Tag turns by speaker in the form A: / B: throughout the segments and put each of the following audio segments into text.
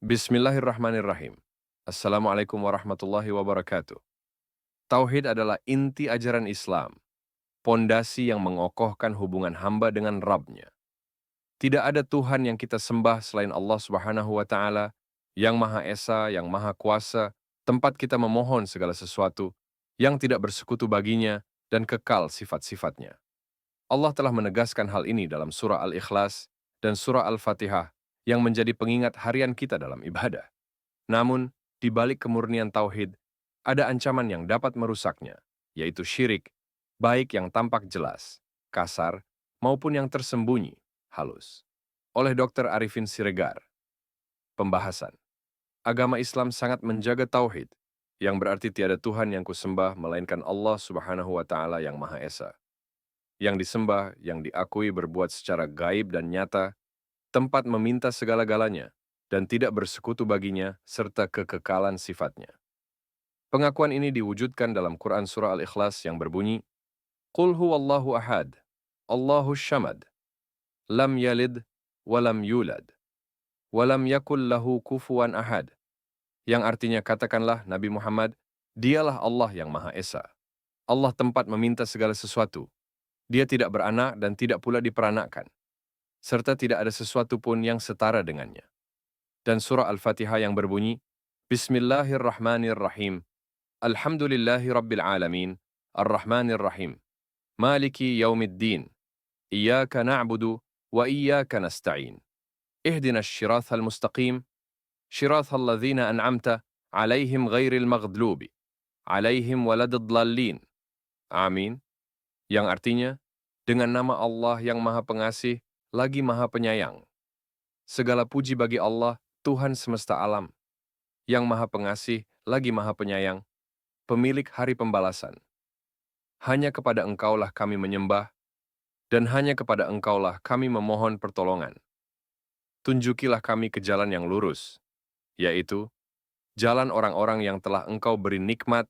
A: Bismillahirrahmanirrahim. Assalamualaikum warahmatullahi wabarakatuh. Tauhid adalah inti ajaran Islam, pondasi yang mengokohkan hubungan hamba dengan Rabb-Nya. Tidak ada Tuhan yang kita sembah selain Allah Subhanahu wa Ta'ala, yang Maha Esa, yang Maha Kuasa, tempat kita memohon segala sesuatu, yang tidak bersekutu baginya, dan kekal sifat-sifatnya. Allah telah menegaskan hal ini dalam surah Al-Ikhlas dan surah Al-Fatihah, yang menjadi pengingat harian kita dalam ibadah. Namun, di balik kemurnian tauhid, ada ancaman yang dapat merusaknya, yaitu syirik, baik yang tampak jelas, kasar, maupun yang tersembunyi, halus. Oleh Dr. Arifin Siregar, pembahasan. Agama Islam sangat menjaga tauhid, yang berarti tiada Tuhan yang kusembah melainkan Allah Subhanahu wa Ta'ala yang Maha Esa. Yang disembah, yang diakui berbuat secara gaib dan nyata, tempat meminta segala-galanya, dan tidak bersekutu baginya, serta kekekalan sifatnya. Pengakuan ini diwujudkan dalam Quran Surah Al-Ikhlas yang berbunyi, Qul huwallahu ahad, Allahu syamad, lam yalid, walam yulad, walam yakul lahu kufuwan ahad. Yang artinya katakanlah Nabi Muhammad, dialah Allah yang Maha Esa. Allah tempat meminta segala sesuatu. Dia tidak beranak dan tidak pula diperanakkan, serta tidak ada sesuatu pun yang setara dengannya. Dan surah Al-Fatihah yang berbunyi, Bismillahirrahmanirrahim, Alhamdulillahi Rabbil Alamin, Ar-Rahmanir Rahim, Maliki Yaumiddin, Iyyaka na'budu wa iyyaka nasta'in. Ihdina asy-syirathal mustaqim, syirathal ladzina an'amta 'alaihim ghairil maghdubi 'alaihim waladdallin. Amin. Yang artinya, dengan nama Allah yang Maha Pengasih lagi Maha Penyayang. Segala puji bagi Allah, Tuhan semesta alam, yang Maha Pengasih lagi Maha Penyayang, pemilik hari pembalasan. Hanya kepada Engkaulah kami menyembah, dan hanya kepada Engkaulah kami memohon pertolongan. Tunjukilah kami ke jalan yang lurus, yaitu jalan orang-orang yang telah Engkau beri nikmat,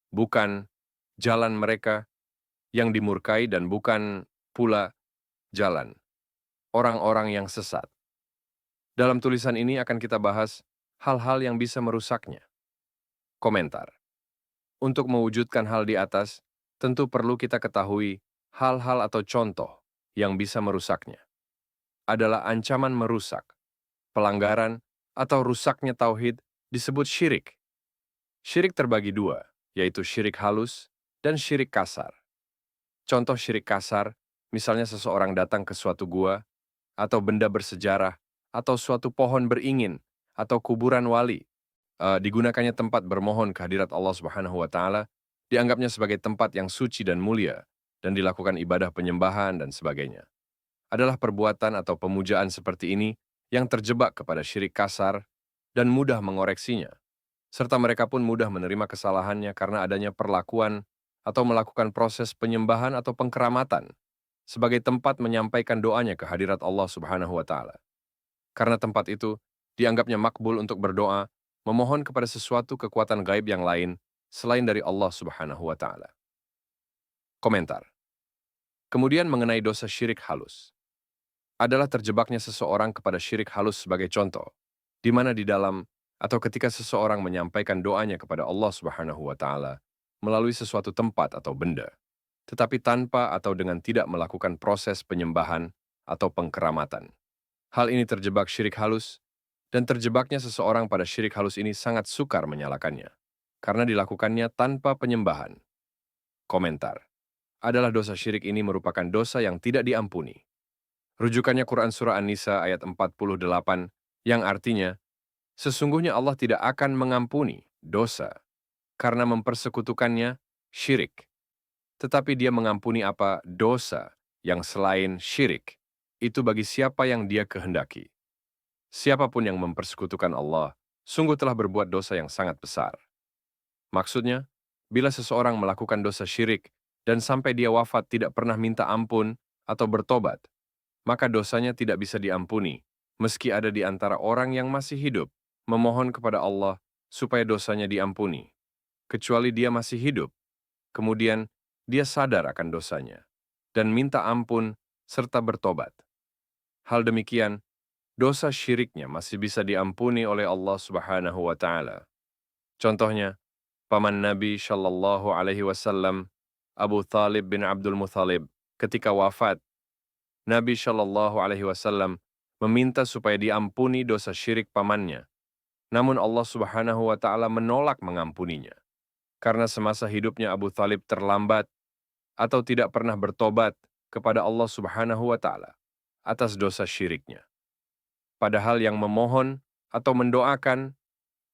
A: bukan jalan mereka yang dimurkai dan bukan pula jalan orang-orang yang sesat. Dalam tulisan ini akan kita bahas hal-hal yang bisa merusaknya. Komentar. Untuk mewujudkan hal di atas, tentu perlu kita ketahui hal-hal atau contoh yang bisa merusaknya. Adalah ancaman merusak, pelanggaran, atau rusaknya tauhid disebut syirik. Syirik terbagi dua, yaitu syirik halus dan syirik kasar. Contoh syirik kasar, misalnya seseorang datang ke suatu gua, atau benda bersejarah, atau suatu pohon beringin, atau kuburan wali, digunakannya tempat bermohon kehadirat Allah Subhanahu wa Ta'ala, dianggapnya sebagai tempat yang suci dan mulia, dan dilakukan ibadah penyembahan dan sebagainya. Adalah perbuatan atau pemujaan seperti ini yang terjebak kepada syirik kasar dan mudah mengoreksinya, serta mereka pun mudah menerima kesalahannya karena adanya perlakuan atau melakukan proses penyembahan atau pengkeramatan sebagai tempat menyampaikan doanya ke hadirat Allah Subhanahu wa Ta'ala. Karena tempat itu dianggapnya makbul untuk berdoa, memohon kepada sesuatu kekuatan gaib yang lain selain dari Allah Subhanahu wa Ta'ala. Komentar. Kemudian mengenai dosa syirik halus. Adalah terjebaknya seseorang kepada syirik halus sebagai contoh, di mana di dalam atau ketika seseorang menyampaikan doanya kepada Allah Subhanahu wa Ta'ala melalui sesuatu tempat atau benda, tetapi tanpa atau dengan tidak melakukan proses penyembahan atau pengkeramatan. Hal ini terjebak syirik halus, dan terjebaknya seseorang pada syirik halus ini sangat sukar menyalakannya, karena dilakukannya tanpa penyembahan. Komentar. Adalah dosa syirik ini merupakan dosa yang tidak diampuni. Rujukannya Quran Surah An-Nisa ayat 48, yang artinya, sesungguhnya Allah tidak akan mengampuni dosa karena mempersekutukannya syirik. Tetapi dia mengampuni apa dosa yang selain syirik, itu bagi siapa yang dia kehendaki. Siapapun yang mempersekutukan Allah, sungguh telah berbuat dosa yang sangat besar. Maksudnya, bila seseorang melakukan dosa syirik dan sampai dia wafat tidak pernah minta ampun atau bertobat, maka dosanya tidak bisa diampuni, meski ada di antara orang yang masih hidup, memohon kepada Allah supaya dosanya diampuni. Kecuali dia masih hidup, kemudian dia sadar akan dosanya, dan minta ampun serta bertobat. Hal demikian dosa syiriknya masih bisa diampuni oleh Allah Subhanahu wa Ta'ala. Contohnya, paman Nabi Shallallahu Alaihi Wasallam, Abu Thalib bin Abdul Muthalib, ketika wafat, Nabi Shallallahu Alaihi Wasallam meminta supaya diampuni dosa syirik pamannya. Namun Allah Subhanahu wa Ta'ala menolak mengampuninya. Karena semasa hidupnya Abu Thalib terlambat atau tidak pernah bertobat kepada Allah Subhanahu wa Ta'ala atas dosa syiriknya. Padahal yang memohon atau mendoakan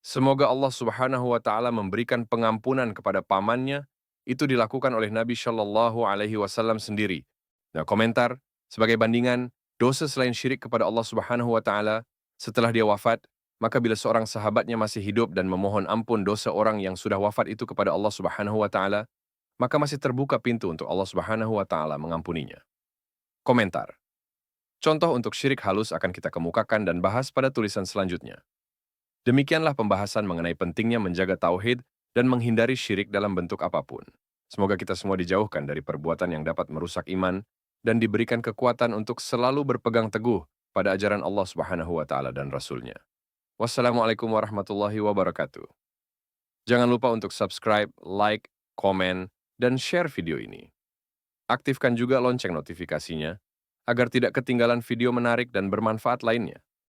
A: semoga Allah Subhanahu wa Ta'ala memberikan pengampunan kepada pamannya itu dilakukan oleh Nabi Shallallahu Alaihi Wasallam sendiri. Nah, komentar sebagai bandingan dosa selain syirik kepada Allah Subhanahu wa Ta'ala setelah dia wafat, maka bila seorang sahabatnya masih hidup dan memohon ampun dosa orang yang sudah wafat itu kepada Allah Subhanahu wa Ta'ala, maka masih terbuka pintu untuk Allah Subhanahu wa Ta'ala mengampuninya. Komentar. Contoh untuk syirik halus akan kita kemukakan dan bahas pada tulisan selanjutnya. Demikianlah pembahasan mengenai pentingnya menjaga tauhid dan menghindari syirik dalam bentuk apapun. Semoga kita semua dijauhkan dari perbuatan yang dapat merusak iman dan diberikan kekuatan untuk selalu berpegang teguh pada ajaran Allah Subhanahu wa Ta'ala dan Rasul-Nya. Wassalamualaikum warahmatullahi wabarakatuh. Jangan lupa untuk subscribe, like, komen, dan share video ini. Aktifkan juga lonceng notifikasinya agar tidak ketinggalan video menarik dan bermanfaat lainnya.